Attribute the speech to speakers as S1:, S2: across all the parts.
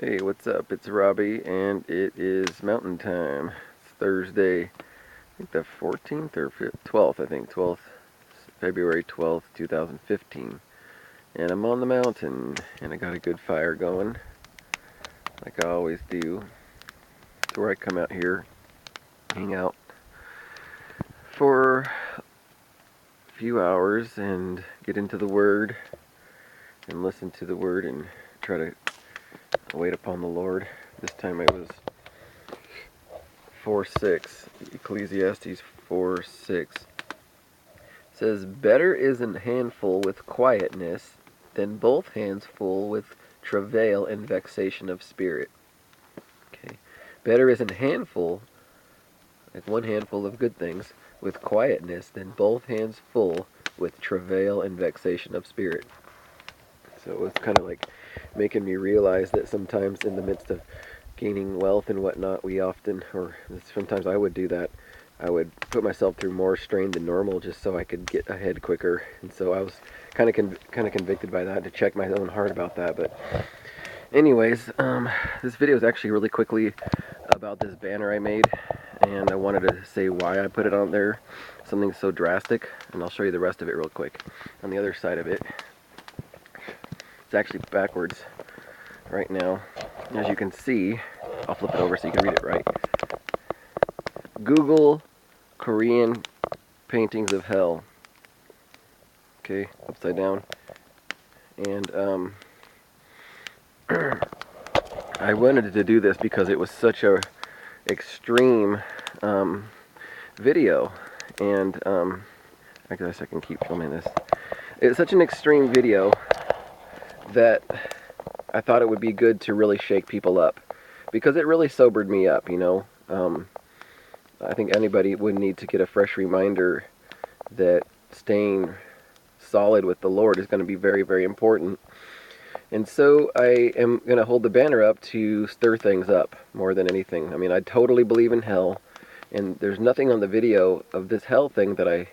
S1: Hey, what's up? It's Robbie, and it is Mountain Time. It's Thursday, I think the 14th or 12th, I think, 12th, February 12th, 2015. And I'm on the mountain, and I got a good fire going, like I always do. It's where I come out here, hang out for a few hours, and get into the Word, and listen to the Word, and try to wait upon the Lord. This time I was 4:6, Ecclesiastes 4:6 says, "Better is an handful with quietness than both hands full with travail and vexation of spirit." Okay, better is a handful, like one handful of good things, with quietness than both hands full with travail and vexation of spirit. So it was kind of like making me realize that sometimes in the midst of gaining wealth and whatnot, we often, or sometimes I would do that, I would put myself through more strain than normal just so I could get ahead quicker. And so I was kind of convicted by that, to check my own heart about that. But anyways, this video is actually really quickly about this banner I made, and I wanted to say why I put it on there, something so drastic, and I'll show you the rest of it real quick. On the other side of it, it's actually backwards right now. As you can see, I'll flip it over so you can read it right. Google Korean paintings of hell. Okay, upside down. And I wanted to do this because it was such a extreme video, and I guess I can keep filming this. It's such an extreme video that I thought it would be good to really shake people up, because it really sobered me up, you know. I think anybody would need to get a fresh reminder that staying solid with the Lord is going to be very, very important. And so I am going to hold the banner up to stir things up more than anything. I mean, I totally believe in hell, and there's nothing on the video of this hell thing that I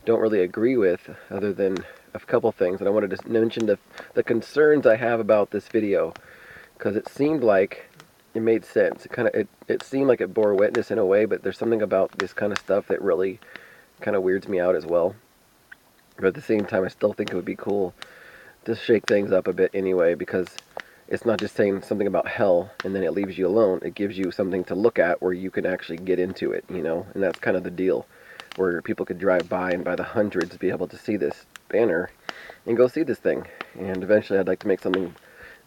S1: don't really agree with, other than a couple things. And I wanted to mention the concerns I have about this video, because it seemed like it made sense. It seemed like it bore witness in a way, but there's something about this kind of stuff that really kind of weirds me out as well. But at the same time, I still think it would be cool to shake things up a bit anyway, because it's not just saying something about hell and then it leaves you alone. It gives you something to look at where you can actually get into it, you know, and that's kind of the deal, where people could drive by and by the hundreds be able to see this banner and go see this thing. And eventually I'd like to make something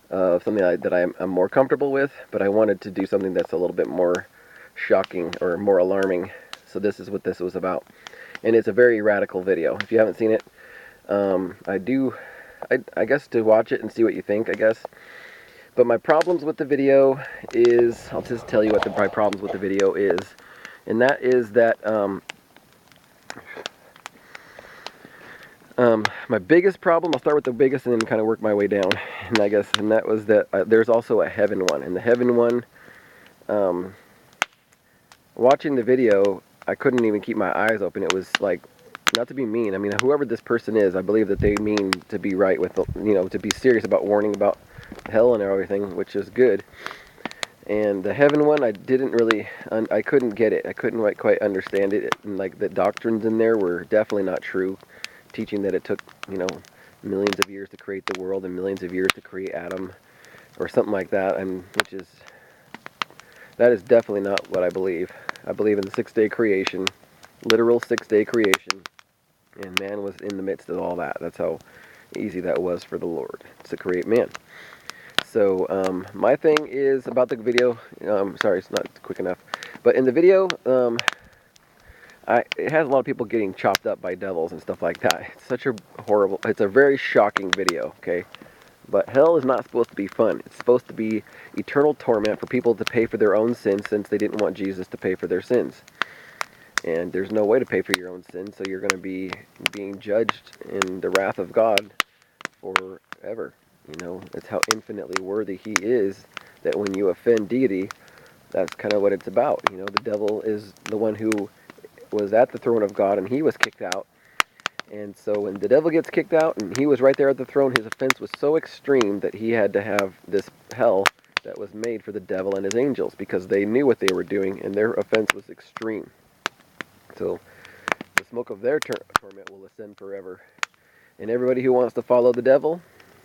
S1: that I'm more comfortable with, but I wanted to do something that's a little bit more shocking or more alarming. So this is what this was about. And it's a very radical video. If you haven't seen it, I guess to watch it and see what you think, I guess. But my problems with the video is, I'll just tell you what my problems with the video is. And that is that my biggest problem, I'll start with the biggest and then kind of work my way down. And that was that there's also a heaven one. And the heaven one, watching the video, I couldn't even keep my eyes open. It was like, not to be mean, I mean, whoever this person is, I believe that they mean to be right with, you know, to be serious about warning about hell and everything, which is good. And the heaven one, I didn't really, I couldn't get it. I couldn't quite understand it. And like the doctrines in there were definitely not true, teaching that it took, you know, millions of years to create the world and millions of years to create Adam, or something like that, and that is definitely not what I believe. I believe in the 6-day creation, literal 6-day creation, and man was in the midst of all that. That's how easy that was for the Lord to create man. So my thing is about the video. Sorry, it's not quick enough. But in the video, it has a lot of people getting chopped up by devils and stuff like that. It's such a horrible, it's a very shocking video, okay? But hell is not supposed to be fun. It's supposed to be eternal torment for people to pay for their own sins, since they didn't want Jesus to pay for their sins. And there's no way to pay for your own sins, so you're going to be being judged in the wrath of God forever. You know, it's how infinitely worthy He is, that when you offend deity, that's kind of what it's about. You know, the devil is the one who was at the throne of God, and he was kicked out. And so when the devil gets kicked out, and he was right there at the throne, his offense was so extreme that he had to have this hell that was made for the devil and his angels, because they knew what they were doing and their offense was extreme. So the smoke of their torment will ascend forever. And everybody who wants to follow the devil,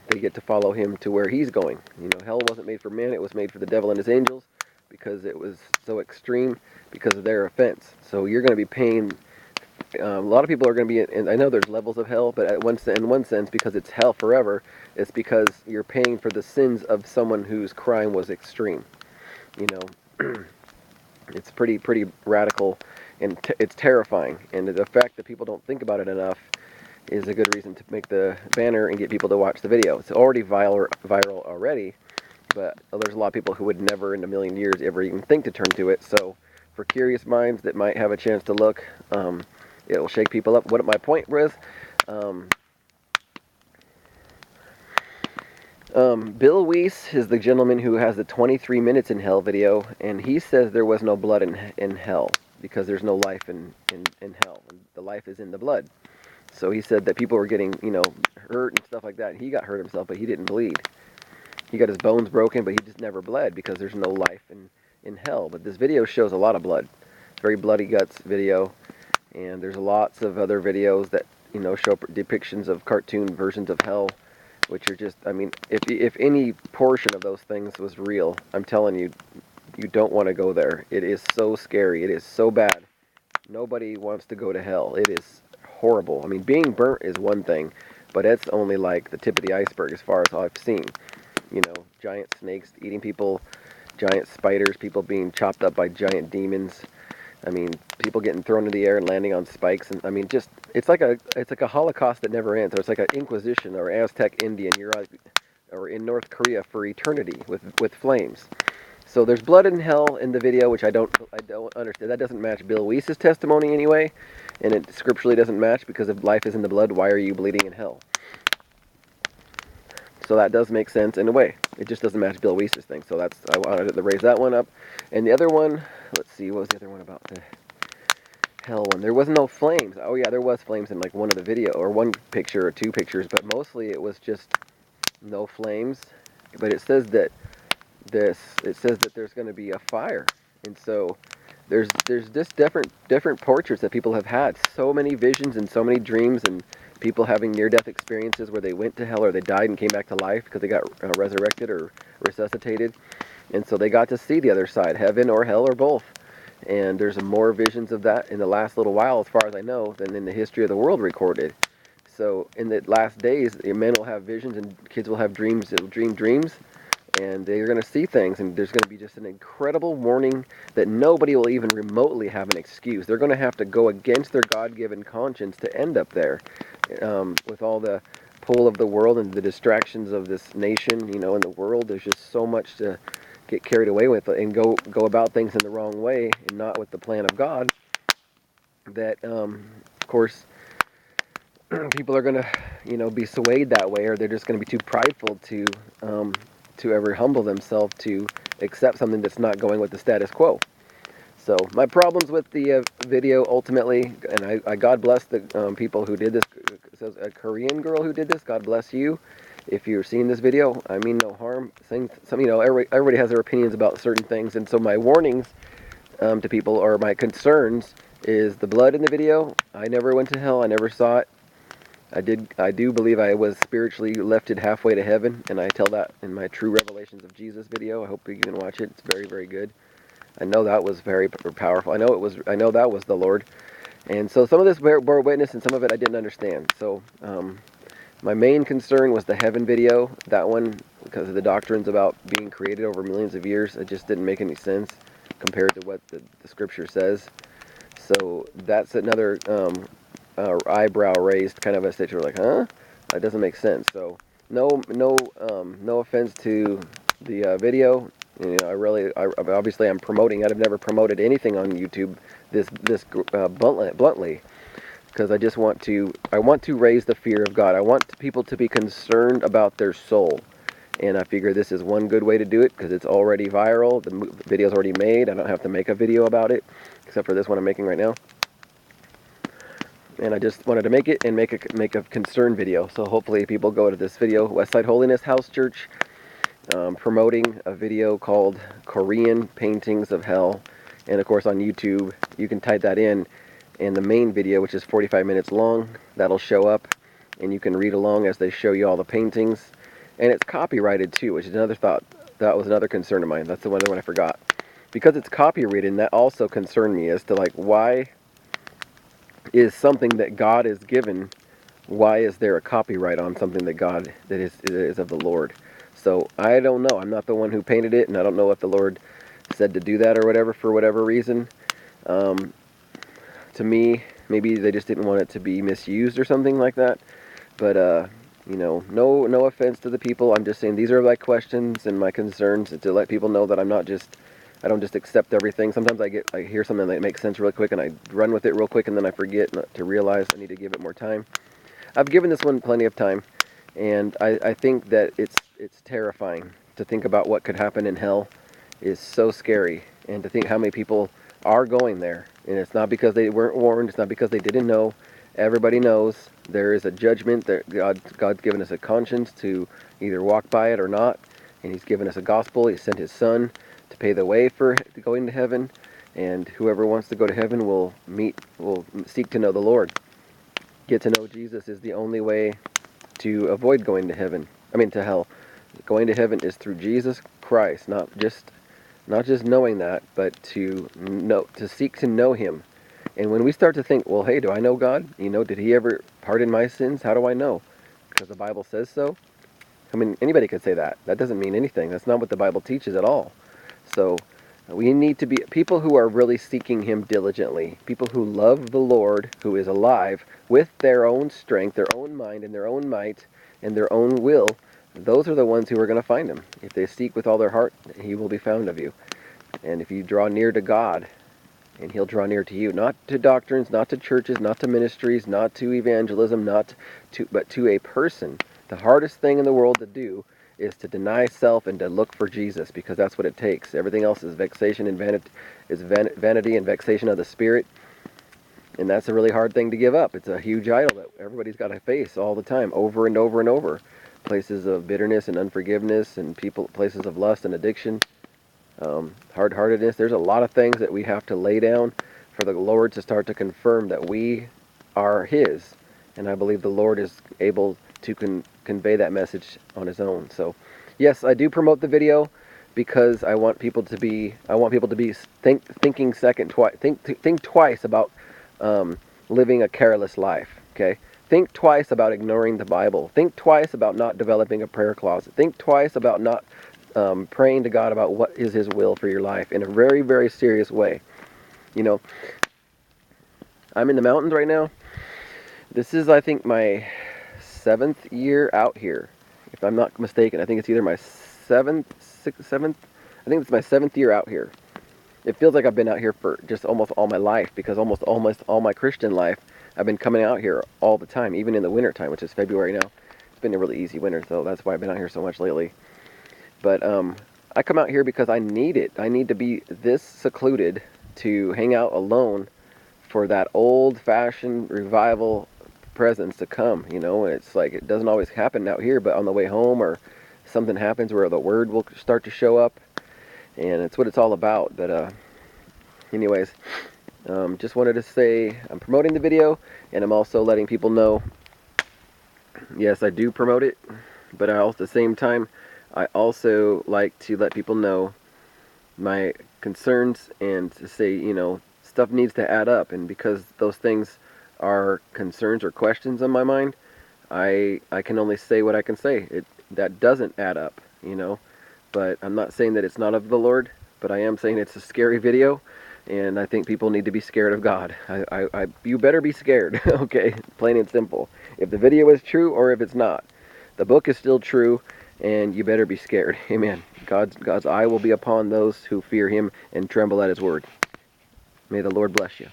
S1: they get to follow him to where he's going. You know, hell wasn't made for man, it was made for the devil and his angels, because it was so extreme because of their offense. So you're going to be paying. A lot of people are going to be, and I know there's levels of hell, but in one sense, because it's hell forever, it's because you're paying for the sins of someone whose crime was extreme. You know, it's pretty radical, and it's terrifying. And the fact that people don't think about it enough is a good reason to make the banner and get people to watch the video. It's already viral already, but there's a lot of people who would never in a million years ever even think to turn to it. So for curious minds that might have a chance to look, it will shake people up. What my point was, Bill Weiss is the gentleman who has the 23 minutes in hell video, and he says there was no blood in hell because there's no life in hell. The life is in the blood. So he said that people were getting, you know, hurt and stuff like that. He got hurt himself, but he didn't bleed. He got his bones broken, but he just never bled because there's no life in hell. But this video shows a lot of blood. It's a very bloody guts video. And there's lots of other videos that, you know, show depictions of cartoon versions of hell, which are just, I mean, if any portion of those things was real, I'm telling you, you don't want to go there. It is so scary. It is so bad. Nobody wants to go to hell. It is horrible. I mean, being burnt is one thing, but it's only like the tip of the iceberg as far as I've seen. You know, giant snakes eating people, giant spiders, people being chopped up by giant demons. I mean, people getting thrown in the air and landing on spikes, and I mean, just it's like a Holocaust that never ends, or it's like an Inquisition or Aztec Indian, or in North Korea for eternity with flames. So there's blood in hell in the video, which I don't understand. That doesn't match Bill Weiss's testimony anyway, and it scripturally doesn't match because if life is in the blood, why are you bleeding in hell? So that does make sense in a way. It just doesn't match Bill Weiss's thing. So I wanted to raise that one up. And the other one, let's see, what was the other one about the hell one? There was no flames. Oh yeah, there was flames in like one of the video, or one picture or two pictures, but mostly it was just no flames. But it says that there's going to be a fire, and so there's just different portraits that people have had. So many visions and so many dreams, and people having near-death experiences where they went to hell or they died and came back to life because they got resurrected or resuscitated, and so they got to see the other side, heaven or hell or both. And there's more visions of that in the last little while, as far as I know, than in the history of the world recorded. So in the last days, men will have visions and kids will have dreams. They'll dream dreams, and they're going to see things, and there's going to be just an incredible warning that nobody will even remotely have an excuse. They're going to have to go against their God-given conscience to end up there, with all the pull of the world and the distractions of this nation, you know, in the world. There's just so much to get carried away with and go about things in the wrong way and not with the plan of God, that, of course, people are going to, you know, be swayed that way, or they're just going to be too prideful to ever humble themselves to accept something that's not going with the status quo. So my problems with the video ultimately, and I God bless the people who did this. It says a Korean girl who did this. God bless you. If you're seeing this video, I mean no harm. You know, everybody has their opinions about certain things, and so my warnings to people, or my concerns, is the blood in the video. I never went to hell. I never saw it. I do believe I was spiritually lifted halfway to heaven, and I tell that in my True Revelations of Jesus video. I hope you can watch it. It's very, very good. I know that was very powerful. I know that was the Lord. And so some of this bore witness, and some of it I didn't understand. So my main concern was the heaven video. That one, because of the doctrines about being created over millions of years, it just didn't make any sense compared to what the scripture says. So that's another eyebrow raised kind of a situation. Like, huh? That doesn't make sense. So no offense to the video. You know, obviously I'm promoting. I've never promoted anything on YouTube this bluntly, because I want to raise the fear of God. I want people to be concerned about their soul, and I figure this is one good way to do it because it's already viral. The video's already made. I don't have to make a video about it, except for this one I'm making right now. And I just wanted to make it and make a concern video. So hopefully people go to this video, Westside Holiness House Church, promoting a video called Korean Paintings of Hell. And of course on YouTube, you can type that in, and the main video, which is 45 minutes long, that'll show up, and you can read along as they show you all the paintings. And it's copyrighted too, which is another thought. That was another concern of mine. That's the one I forgot. Because it's copyrighted, and that also concerned me as to, like, why is something that God has given, why is there a copyright on something that is of the Lord? So I don't know. I'm not the one who painted it, and I don't know if the Lord said to do that or whatever for whatever reason. To me, maybe they just didn't want it to be misused or something like that. But you know, no offense to the people. I'm just saying these are my questions and my concerns, to let people know that I don't just accept everything. Sometimes I hear something that makes sense really quick, and I run with it real quick, and then I forget to realize I need to give it more time. I've given this one plenty of time, and I think that it's terrifying to think about what could happen in hell. Is so scary, and to think how many people are going there, and it's not because they weren't warned, it's not because they didn't know. Everybody knows there is a judgment. That God's given us a conscience to either walk by it or not, and He's given us a gospel. He sent His Son to pay the way for going to heaven, and whoever wants to go to heaven will seek to know the Lord. Get to know Jesus is the only way to avoid going to heaven. I mean to hell. Going to heaven is through Jesus Christ, not just knowing that, but to seek to know Him. And when we start to think, well, hey, do I know God? You know, did He ever pardon my sins? How do I know? Because the Bible says so. I mean, anybody could say that. That doesn't mean anything. That's not what the Bible teaches at all. So we need to be people who are really seeking Him diligently, people who love the Lord, who is alive, with their own strength, their own mind, and their own might, and their own will. Those are the ones who are going to find Him. If they seek with all their heart, He will be found of you. And if you draw near to God, and He'll draw near to you, not to doctrines, not to churches, not to ministries, not to evangelism, but to a person. The hardest thing in the world to do is to deny self and to look for Jesus, because that's what it takes. Everything else is vexation and vanity and vexation of the spirit. And that's a really hard thing to give up. It's a huge idol that everybody's got to face all the time, over and over and over. Places of bitterness and unforgiveness, and places of lust and addiction, hard-heartedness. There's a lot of things that we have to lay down for the Lord to start to confirm that we are His. And I believe the Lord is able to convey that message on His own. So, yes, I do promote the video because I want people to be thinking think twice about living a careless life. Okay. Think twice about ignoring the Bible. Think twice about not developing a prayer closet. Think twice about not praying to God about what is His will for your life in a very, very serious way. You know, I'm in the mountains right now. This is, I think, my 7th year out here, if I'm not mistaken. I think it's either my seventh. I think it's my 7th year out here. It feels like I've been out here for just almost all my life, because almost all my Christian life, I've been coming out here all the time, even in the winter time, which is February now. It's been a really easy winter, so that's why I've been out here so much lately. But I come out here because I need it. I need to be this secluded to hang out alone for that old-fashioned revival presence to come. You know, and it's like it doesn't always happen out here, but on the way home or something happens where the Word will start to show up, and it's what it's all about. But anyways. Just wanted to say I'm promoting the video, and I'm also letting people know, yes, I do promote it, but at the same time, I also like to let people know my concerns and to say, you know, stuff needs to add up, and because those things are concerns or questions on my mind, I can only say what I can say. That doesn't add up, you know, but I'm not saying that it's not of the Lord, but I am saying it's a scary video. And I think people need to be scared of God. You better be scared, okay? Plain and simple. If the video is true or if it's not, the book is still true, and you better be scared. Amen. God's eye will be upon those who fear Him and tremble at His word. May the Lord bless you.